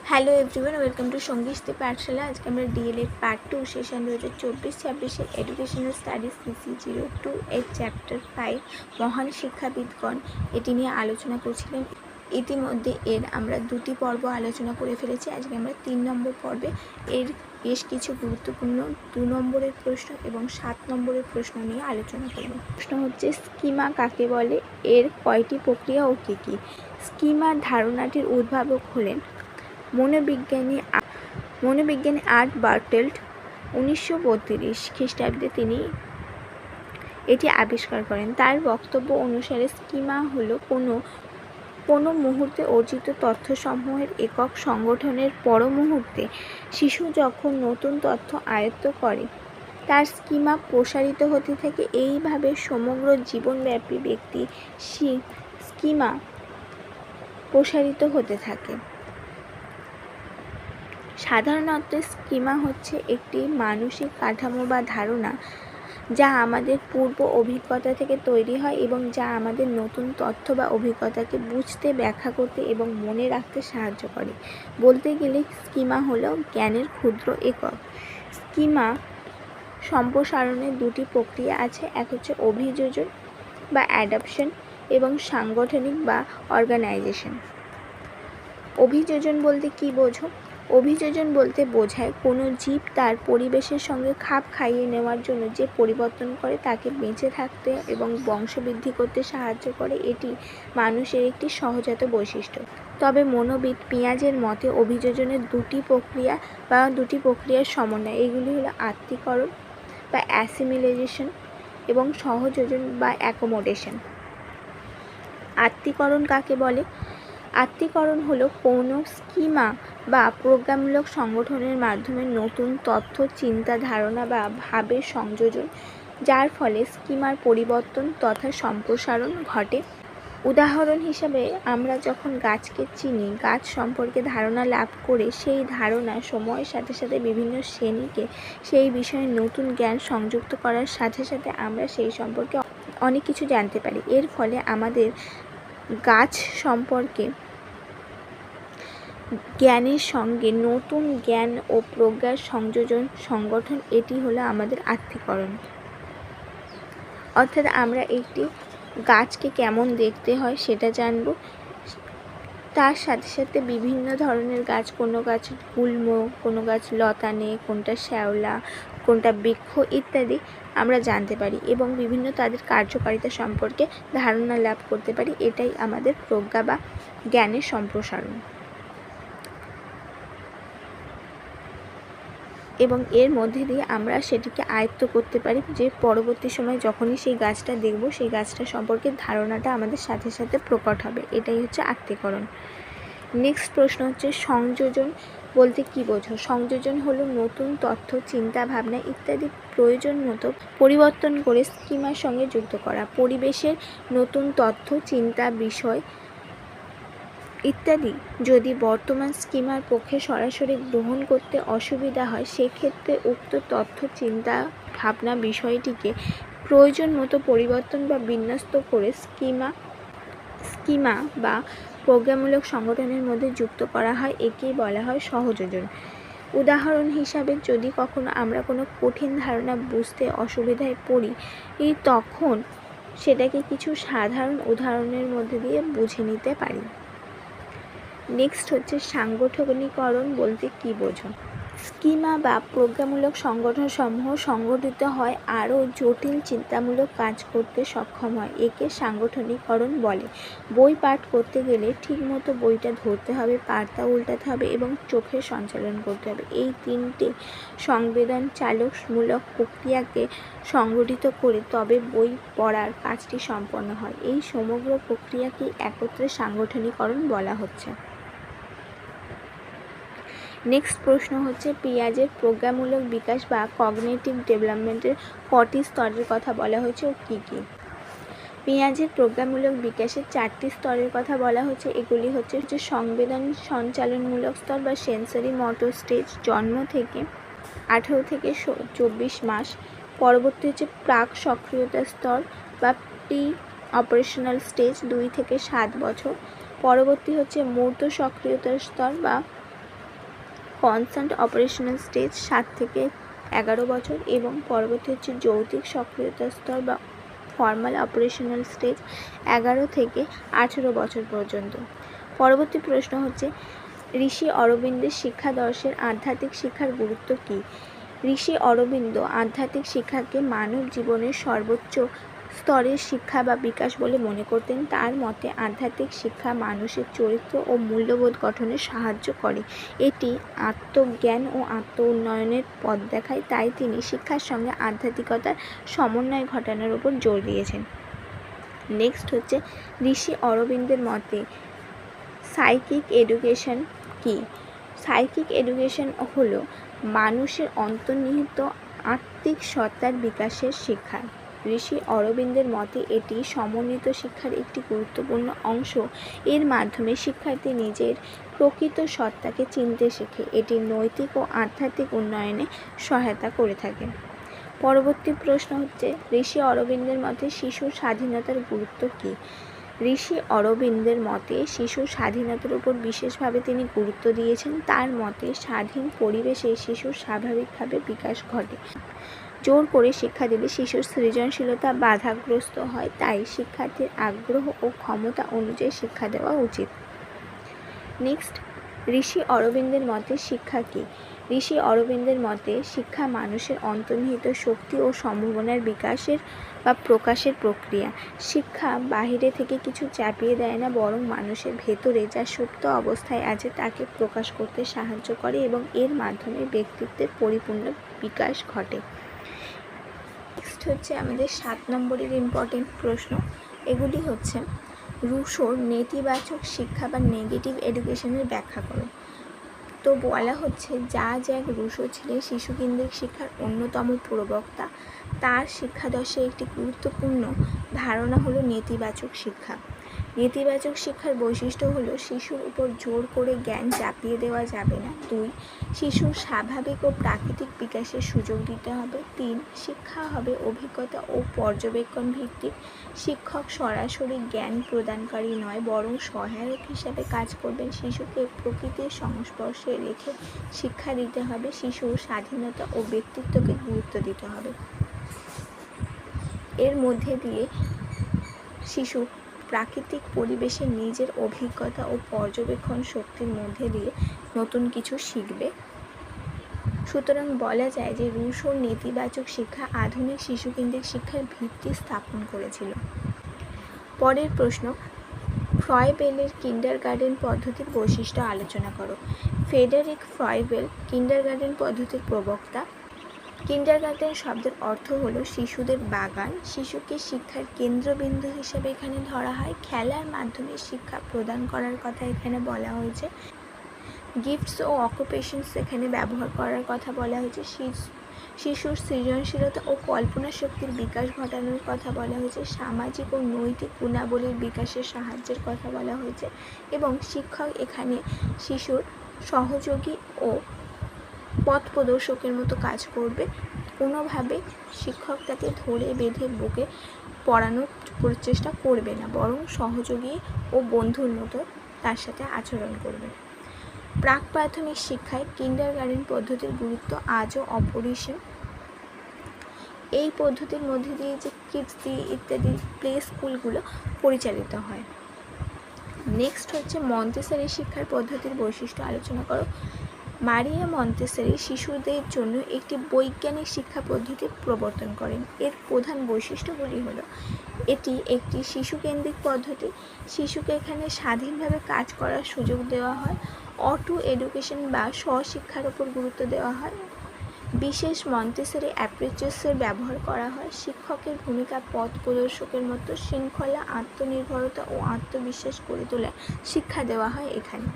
Hello everyone, welcome to সঙ্গীত পাঠশালা। আজকে আমরা DElEd part 2 session 2024-26 educational studies CC02 এর চ্যাপ্টার 5 মহান শিক্ষাবিদগণ এটি নিয়ে আলোচনা করছিলেন। ইতিমধ্যে এর আমরা দুটি পর্ব আলোচনা করে ফেলেছি। আজকে আমরা 3 নম্বর পর্বে এর বেশ কিছু গুরুত্বপূর্ণ 2 নম্বরের প্রশ্ন এবং 7 নম্বরের প্রশ্ন নিয়ে আলোচনা করব। প্রশ্ন হচ্ছে, স্কিমা কাকে বলে, এর কয়টি প্রক্রিয়া ও কী কী? স্কিমার ধারণাটির উদ্ভাবক হলেন মনোবিজ্ঞানী আর্ট বার্টেল্ট। 1932 খ্রিস্টাব্দে তিনি এটি আবিষ্কার করেন। তার বক্তব্য অনুসারে স্কিমা হলো কোনো মুহূর্তে অর্জিত তথ্যসমূহের একক সংগঠনের পর মুহূর্তে শিশু যখন নতুন তথ্য আয়ত্ত করে তার স্কিমা প্রসারিত হতে থাকে। এইভাবে সমগ্র জীবনব্যাপী ব্যক্তি স্কিমা প্রসারিত হতে থাকে। সাধারণত স্কিমা হচ্ছে একটি মানসিক কাঠামো বা ধারণা যা আমাদের পূর্ব অভিজ্ঞতা থেকে তৈরি হয় এবং যা আমাদের নতুন তথ্য বা অভিজ্ঞতাকে বুঝতে, ব্যাখ্যা করতে এবং মনে রাখতে সাহায্য করে। বলতে গেলে স্কিমা হলো জ্ঞানের ক্ষুদ্র একক। স্কিমা সম্প্রসারণের দুটি প্রক্রিয়া আছে, এক হচ্ছে অভিযোজন বা অ্যাডাপশন এবং সাংগঠনিক বা অর্গানাইজেশন। অভিযোজন বলতে কী বোঝো? অভিযোজন বলতে বোঝায় কোনো জীব তার পরিবেশের সঙ্গে খাপ খাইয়ে নেওয়ার জন্য যে পরিবর্তন করে তাকে বেঁচে থাকতে এবং বংশবৃদ্ধি করতে সাহায্য করে। এটি মানুষের একটি সহজাত বৈশিষ্ট্য। তবে মনোবিদ পিয়াজের মতে অভিযোজনের দুটি প্রক্রিয়ার সমন্বয়। এগুলি হলো আত্তীকরণ বা অ্যাসিমিলেশন এবং সহযোজন বা অ্যাকোমোডেশন। আত্তীকরণ কাকে বলে? আত্তীকরণ হলো কোনো স্কিমা বা প্রজ্ঞামূলক সংগঠনের মাধ্যমে নতুন তথ্য, চিন্তা, ধারণা বা ভাবের সংযোজন, যার ফলে স্কিমার পরিবর্তন তথা সম্প্রসারণ ঘটে। উদাহরণ হিসাবে আমরা যখন গাছকে চিনি, গাছ সম্পর্কে ধারণা লাভ করে সেই ধারণা সময়ের সাথে সাথে বিভিন্ন শ্রেণীকে সেই বিষয়ে নতুন জ্ঞান সংযুক্ত করার সাথে সাথে আমরা সেই সম্পর্কে অনেক কিছু জানতে পারি। এর ফলে আমাদের গাছ সম্পর্কে জ্ঞানের সঙ্গে নতুন জ্ঞান ও প্রজ্ঞার সংগঠন, এটি হলো আমাদের আত্তীকরণ। অর্থাৎ আমরা একটি গাছকে কেমন দেখতে হয় সেটা জানব, তার সাথে সাথে বিভিন্ন ধরনের গাছ, কোনো গাছ গুল্ম, কোনো গাছ লতানে, কোনটা শ্যাওলা, কোনটা বৃক্ষ ইত্যাদি আমরা জানতে পারি এবং বিভিন্ন তাদের কার্যকারিতা সম্পর্কে ধারণা লাভ করতে পারি। এটাই আমাদের প্রজ্ঞা বা জ্ঞানের সম্প্রসারণ। এবং এর মধ্যে দিয়ে আমরা সেটিকে আয়ত্ত করতে পারি, যে পরবর্তী সময় যখনই সেই গাছটা দেখব সেই গাছটা সম্পর্কে ধারণাটা আমাদের সাথে সাথে প্রকট হবে। এটাই হচ্ছে আত্তীকরণ। নেক্সট প্রশ্ন হচ্ছে, সংযোজন বলতে কী বোঝো? সংযোজন হলো নতুন তথ্য, চিন্তা, ভাবনা ইত্যাদি প্রয়োজন মতো পরিবর্তন করে স্কিমার সঙ্গে যুক্ত করা। পরিবেশের নতুন তথ্য, চিন্তা, বিষয় ইত্যাদি যদি বর্তমান স্কিমার পক্ষে সরাসরি গ্রহণ করতে অসুবিধা হয়, সেক্ষেত্রে উক্ত তথ্য, চিন্তা, ভাবনা বিষয়টিকে প্রয়োজন মতো পরিবর্তন বা বিন্যস্ত করে স্কিমা বা প্রজ্ঞামূলক সংগঠনের মধ্যে যুক্ত করা হয়। একেই বলা হয় সহযোজন। উদাহরণ হিসাবে, যদি কখনো আমরা কোনো কঠিন ধারণা বুঝতে অসুবিধায় পড়ি, তখন সেটাকে কিছু সাধারণ উদাহরণের মধ্যে দিয়ে বুঝে নিতে পারি। নেক্সট হচ্ছে, সাংগঠনিকরণ বলতে কী বোঝো? স্কিমা বা প্রজ্ঞামূলক সংগঠনসমূহ সংগঠিত হয়, আরও জটিল চিন্তামূলক কাজ করতে সক্ষম হয়। একে সাংগঠনিকরণ বলে। বই পাঠ করতে গেলে ঠিকমতো বইটা ধরতে হবে, পাতা উল্টাতে হবে এবং চোখের সঞ্চালন করতে হবে। এই তিনটে সংবেদন চালকমূলক প্রক্রিয়াকে সংগঠিত করে তবে বই পড়ার কাজটি সম্পন্ন হয়। এই সমগ্র প্রক্রিয়াকে একত্রে সাংগঠনিকরণ বলা হচ্ছে। নেক্সট প্রশ্ন হচ্ছে, পিয়াজের প্রজ্ঞামূলক বিকাশ বা কগনিটিভ ডেভেলপমেন্টের কটি স্তরের কথা বলা হয়েছে ও কী কী? পিয়াজের প্রজ্ঞামূলক বিকাশের 4টি স্তরের কথা বলা হচ্ছে। এগুলি হচ্ছে সংবেদন সঞ্চালনমূলক স্তর বা সেন্সরি মোটর স্টেজ, জন্ম থেকে 18 থেকে 24 মাস। পরবর্তী হচ্ছে প্রাক সক্রিয়তা স্তর বা প্রি অপারেশনাল স্টেজ, 2 থেকে 7 বছর। পরবর্তী হচ্ছে মূর্ত সক্রিয়তার স্তর বা কনস্ট্যান্ট অপারেশনাল স্টেজ 7 থেকে 11 বছর এবং পরবর্তী হচ্ছে যৌতিক সক্রিয়তা স্তর বা ফর্মাল অপারেশনাল স্টেজ 11 থেকে 18 বছর পর্যন্ত। পরবর্তী প্রশ্ন হচ্ছে ঋষি অরবিন্দের শিক্ষাদর্শের আধ্যাত্মিক শিক্ষার গুরুত্ব কী? ঋষি অরবিন্দ আধ্যাত্মিক শিক্ষাকে মানব জীবনের সর্বোচ্চ স্তরের শিক্ষা বা বিকাশ বলে মনে করতেন। তার মতে আধ্যাত্মিক শিক্ষা মানুষের চরিত্র ও মূল্যবোধ গঠনে সাহায্য করে। এটি আত্মজ্ঞান ও আত্ম উন্নয়নের পথ দেখায়। তাই তিনি শিক্ষার সঙ্গে আধ্যাত্মিকতার সমন্বয় ঘটানোর উপর জোর দিয়েছেন। নেক্সট হচ্ছে ঋষি অরবিন্দের মতে সাইকিক এডুকেশন কী? সাইকিক এডুকেশন হলো মানুষের অন্তর্নিহিত আত্মিক সত্তার বিকাশের শিক্ষা। ঋষি অরবিন্দের মতে এটি সমন্বিত শিক্ষার একটি গুরুত্বপূর্ণ অংশ। এর মাধ্যমে শিক্ষার্থী নিজের প্রকৃত সত্তাকে চিনতে শেখে। এটি নৈতিক ও আধ্যাত্মিক উন্নয়নে সহায়তা করে থাকে। পরবর্তী প্রশ্ন হচ্ছে ঋষি অরবিন্দের মতে শিশুর স্বাধীনতার গুরুত্ব কী? ঋষি অরবিন্দের মতে শিশুর স্বাধীনতার উপর বিশেষভাবে তিনি গুরুত্ব দিয়েছেন। তার মতে স্বাধীন পরিবেশে শিশুর স্বাভাবিকভাবে বিকাশ ঘটে। জোর করে শিক্ষা দিলে শিশুর সৃজনশীলতা বাধাগ্রস্ত হয়। তাই শিক্ষার্থীর আগ্রহ ও ক্ষমতা অনুযায়ী শিক্ষা দেওয়া উচিত। নেক্সট ঋষি অরবিন্দের মতে শিক্ষা কী? ঋষি অরবিন্দের মতে শিক্ষা মানুষের অন্তর্নিহিত শক্তি ও সম্ভাবনার বিকাশের বা প্রকাশের প্রক্রিয়া। শিক্ষা বাহিরে থেকে কিছু চাপিয়ে দেয় না, বরং মানুষের ভেতরে যা সুপ্ত অবস্থায় আছে তাকে প্রকাশ করতে সাহায্য করে এবং এর মাধ্যমে ব্যক্তিত্বের পরিপূর্ণ বিকাশ ঘটে। নেক্সট হচ্ছে আমাদের 7 নম্বরের ইম্পর্টেন্ট প্রশ্ন। এগুলি হচ্ছে রুশোর নেতিবাচক শিক্ষা বা নেগেটিভ এডুকেশনের ব্যাখ্যা করো। তো বলা হচ্ছে জ্যাক রুশো ছিলেন শিশুকেন্দ্রিক শিক্ষার অন্যতম প্রবক্তা। তার শিক্ষাদর্শে একটি গুরুত্বপূর্ণ ধারণা হলো নেতিবাচক শিক্ষা। নেতিবাচক শিক্ষার বৈশিষ্ট্য হলো শিশুর উপর জোর করে জ্ঞান চাপিয়ে দেওয়া যাবে না। 2 শিশুর স্বাভাবিক ও প্রাকৃতিক বিকাশের সুযোগ দিতে হবে। 3 শিক্ষা হবে অভিজ্ঞতা ও পর্যবেক্ষণ ভিত্তিক। শিক্ষক সরাসরি জ্ঞান প্রদানকারী নয়, বরং সহায়ক হিসাবে কাজ করবেন। শিশুকে প্রকৃতির সংস্পর্শে রেখে শিক্ষা দিতে হবে। শিশুর স্বাধীনতা ও ব্যক্তিত্বকে গুরুত্ব দিতে হবে। এর মধ্যে দিয়ে শিশু প্রাকৃতিক পরিবেশে নিজের অভিজ্ঞতা ও পর্যবেক্ষণ শক্তির মধ্যে দিয়ে নতুন কিছু শিখবে। সুতরাং বলা যায় যে রুশোর নেতিবাচক শিক্ষা আধুনিক শিশুকেন্দ্রিক শিক্ষার ভিত্তি স্থাপন করেছিল। পরের প্রশ্ন ফ্রয়েবেলের কিন্ডারগার্টেন পদ্ধতির বৈশিষ্ট্য আলোচনা করো। ফ্রেডেরিক ফ্রয়েবেল কিন্ডারগার্টেন পদ্ধতির প্রবক্তা। কিন্ডারগার্টেন শব্দের অর্থ হলো শিশুদের বাগান। শিশুকে শিক্ষার কেন্দ্রবিন্দু হিসেবে এখানে ধরা হয়। খেলার মাধ্যমে শিক্ষা প্রদান করার কথা এখানে বলা হয়েছে। গিফটস ও অকুপেশনস এখানে ব্যবহার করার কথা বলা হয়েছে। শিশুর সৃজনশীলতা ও কল্পনা শক্তির বিকাশ ঘটানোর কথা বলা হয়েছে। সামাজিক ও নৈতিক গুণাবলীর বিকাশের সাহায্যের কথা বলা হয়েছে এবং শিক্ষক এখানে শিশুর সহযোগী ও পথ প্রদর্শকের মতো কাজ করবে। কোনোভাবে শিক্ষক তাকে ধরে বেঁধে বুকে পড়ানোর প্রচেষ্টা করবে না, বরং সহযোগী ও বন্ধুর মতো তার সাথে আচরণ করবে। প্রাক প্রাথমিক শিক্ষায় কিন্ডারগার্টেন পদ্ধতির গুরুত্ব আজও অপরিসীম। এই পদ্ধতির মধ্যে দিয়ে যে কিডস দিয়ে ইত্যাদি প্লে স্কুলগুলো পরিচালিত হয়। নেক্সট হচ্ছে মন্তেসরি শিক্ষার পদ্ধতির বৈশিষ্ট্য আলোচনা করো। মারিয়া মন্তেসরি শিশুদের জন্য একটি বৈজ্ঞানিক শিক্ষা পদ্ধতি প্রবর্তন করেন। এর প্রধান বৈশিষ্ট্যগুলি হলো এটি একটি শিশুকেন্দ্রিক পদ্ধতি। শিশুকে এখানে স্বাধীনভাবে কাজ করার সুযোগ দেওয়া হয়। অটো এডুকেশন বা স্বশিক্ষার উপর গুরুত্ব দেওয়া হয়। বিশেষ মন্তেসরি অ্যাপ্রোচেসের ব্যবহার করা হয়। শিক্ষকের ভূমিকা পথ প্রদর্শকের মতো শৃঙ্খলা, আত্মনির্ভরতা ও আত্মবিশ্বাস গড়ে তোলার শিক্ষা দেওয়া হয় এখানে।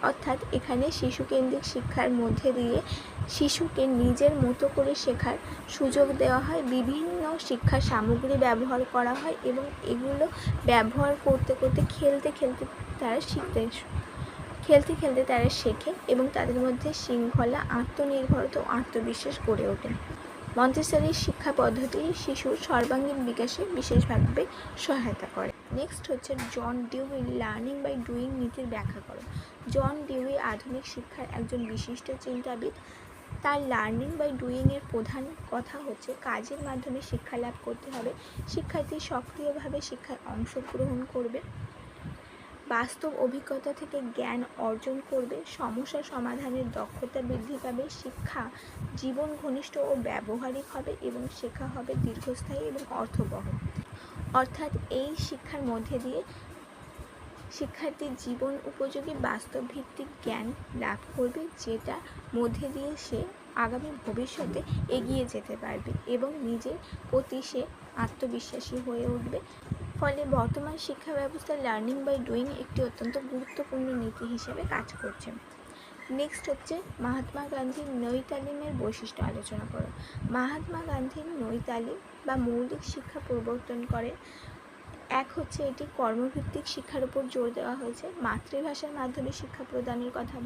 অর্থাৎ এখানে শিশুকেন্দ্রিক শিক্ষার মধ্যে দিয়ে শিশুকে নিজের মতো করে শেখার সুযোগ দেওয়া হয়। বিভিন্ন শিক্ষা সামগ্রী ব্যবহার করা হয় এবং এগুলো ব্যবহার করতে করতে খেলতে খেলতে তারা শেখে এবং তাদের মধ্যে শৃঙ্খলা, আত্মনির্ভরতা ও আত্মবিশ্বাস গড়ে ওঠে। মন্তেসরি শিক্ষা পদ্ধতি শিশুর সর্বাঙ্গীন বিকাশে বিশেষভাবে সহায়তা করে। নেক্সট হচ্ছে John Dewey learning by doing নীতির ব্যাখ্যা করো। জন ডিউই আধুনিক শিক্ষার একজন বিশিষ্ট চিন্তাবিদ। তার লার্নিং বাই ডুইংয়ের প্রধান কথা হচ্ছে কাজের মাধ্যমে শিক্ষা লাভ করতে হবে, শিক্ষার্থী সক্রিয়ভাবে শিক্ষায় অংশগ্রহণ করবে, বাস্তব অভিজ্ঞতা থেকে জ্ঞান অর্জন করবে, সমস্যা সমাধানের দক্ষতা বৃদ্ধি পাবে, শিক্ষা জীবন ঘনিষ্ঠ ও ব্যবহারিক হবে এবং শেখা হবে দীর্ঘস্থায়ী এবং অর্থবহ। অর্থাৎ এই শিক্ষার মধ্যে দিয়ে শিক্ষার্থীর জীবন উপযোগী বাস্তব ভিত্তিক জ্ঞান লাভ করবে, যেটা মধ্যে দিয়ে সে আগামী ভবিষ্যতে এগিয়ে যেতে পারবে এবং নিজের প্রতি সে আত্মবিশ্বাসী হয়ে উঠবে। ফলে বর্তমান শিক্ষা ব্যবস্থায় লার্নিং বাই ডুইং একটি অত্যন্ত গুরুত্বপূর্ণ নীতি হিসেবে কাজ করছে। নেক্সট হচ্ছে মহাত্মা গান্ধীর নই তালিমের বৈশিষ্ট্য আলোচনা করো। মহাত্মা গান্ধীর নই তালিম বা মৌলিক শিক্ষা প্রবর্তন করে। এক হচ্ছে এটি কর্মভিত্তিক শিক্ষার উপর জোর দেওয়া হয়েছে, মাতৃভাষার মাধ্যমে শিক্ষা প্রদানের কথা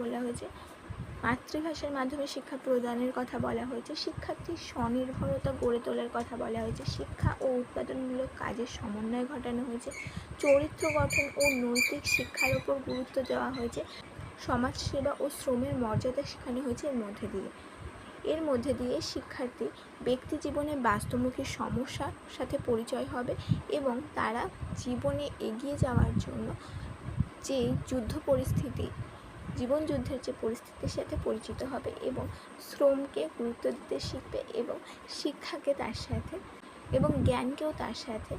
বলা হয়েছে, শিক্ষার্থীর স্বনির্ভরতা গড়ে তোলার কথা বলা হয়েছে, শিক্ষা ও উৎপাদনমূলক কাজের সমন্বয় ঘটানো হয়েছে, চরিত্র গঠন ও নৈতিক শিক্ষার উপর গুরুত্ব দেওয়া হয়েছে, সমাজসেবা ও শ্রমের মর্যাদা শেখানো হয়েছে। এর মধ্যে দিয়ে শিক্ষার্থী ব্যক্তি জীবনে বাস্তবমুখী সমস্যার সাথে পরিচয় হবে এবং তারা জীবনে এগিয়ে যাওয়ার জন্য যে জীবন যুদ্ধের যে পরিস্থিতির সাথে পরিচিত হবে এবং শ্রমকে গুরুত্ব দিতে শিখবে এবং শিক্ষাকে তার সাথে এবং জ্ঞানকেও তার সাথে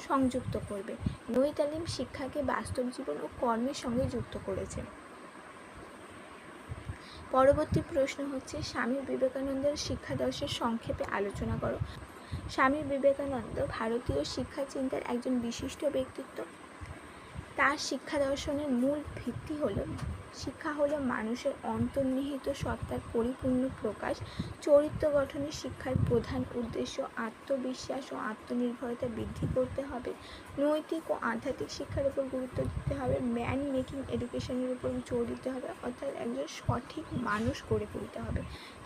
সংযুক্ত করবে। নই তালিম শিক্ষাকে বাস্তব জীবন ও কর্মের সঙ্গে যুক্ত করেছে। পরবর্তী প্রশ্ন হচ্ছে স্বামী বিবেকানন্দের শিক্ষাদর্শের সংক্ষেপে আলোচনা করো। স্বামী বিবেকানন্দ ভারতীয় শিক্ষা চিন্তার একজন বিশিষ্ট ব্যক্তিত্ব। তার শিক্ষা দর্শনের মূল ভিত্তি হলো শিক্ষা হলো মানুষের অন্তর্নিহিত সত্তার পরিপূর্ণ প্রকাশ। চরিত্র গঠনের শিক্ষার প্রধান উদ্দেশ্য আত্মবিশ্বাস ও আত্মনির্ভরতা বৃদ্ধি করতে হবে। নৈতিক ও আধ্যাত্মিক শিক্ষার উপর গুরুত্ব দিতে হবে। ম্যান মেকিং এডুকেশনের উপর জোর দিতে হবে, অর্থাৎ একজন সঠিক মানুষ গড়ে তুলতে হবে।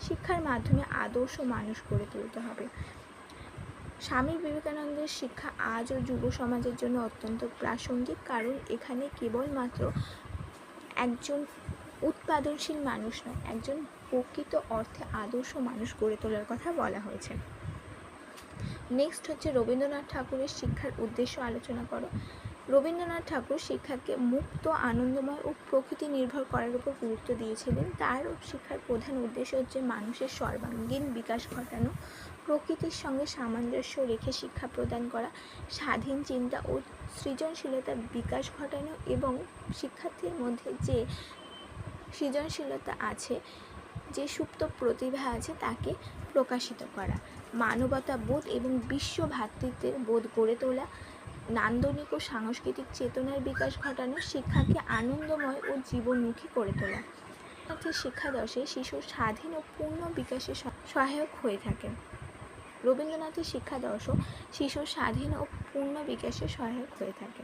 শিক্ষার মাধ্যমে আদর্শ মানুষ গড়ে তুলতে হবে। স্বামী বিবেকানন্দের শিক্ষা আজও যুব সমাজের জন্য অত্যন্ত প্রাসঙ্গিক, কারণ এখানে কেবলমাত্র একজন উৎপাদনশীল মানুষ নয়, একজন প্রকৃত অর্থে আদর্শ মানুষ গড়ে তোলার কথা বলা হয়েছে। নেক্সট হচ্ছে রবীন্দ্রনাথ ঠাকুরের শিক্ষার উদ্দেশ্য আলোচনা করো। রবীন্দ্রনাথ ঠাকুর শিক্ষাকে মুক্ত, আনন্দময় ও প্রকৃতি নির্ভর করার উপর গুরুত্ব দিয়েছিলেন। তার শিক্ষার প্রধান উদ্দেশ্য হচ্ছে মানুষের সর্বাঙ্গীন বিকাশ ঘটানো, প্রকৃতির সঙ্গে সামঞ্জস্য রেখে শিক্ষা প্রদান করা, স্বাধীন চিন্তা ও সৃজনশীলতার বিকাশ ঘটানো এবং শিক্ষার্থীর মধ্যে যে সৃজনশীলতা আছে, যে সুপ্ত প্রতিভা আছে তাকে প্রকাশিত করা, মানবতা বোধ এবং বিশ্ব ভ্রাতৃত্বের বোধ গড়ে তোলা, নান্দনিক ও সাংস্কৃতিক চেতনার বিকাশ ঘটানো, শিক্ষাকে আনন্দময় ও জীবনমুখী করে তোলা। শিক্ষাদর্শে শিশুর স্বাধীন ও পূর্ণ বিকাশে সহায়ক হয়ে থাকে। রবীন্দ্রনাথের শিক্ষাদর্শ শিশুর স্বাধীন ও পূর্ণ বিকাশে সহায়ক হয়ে থাকে।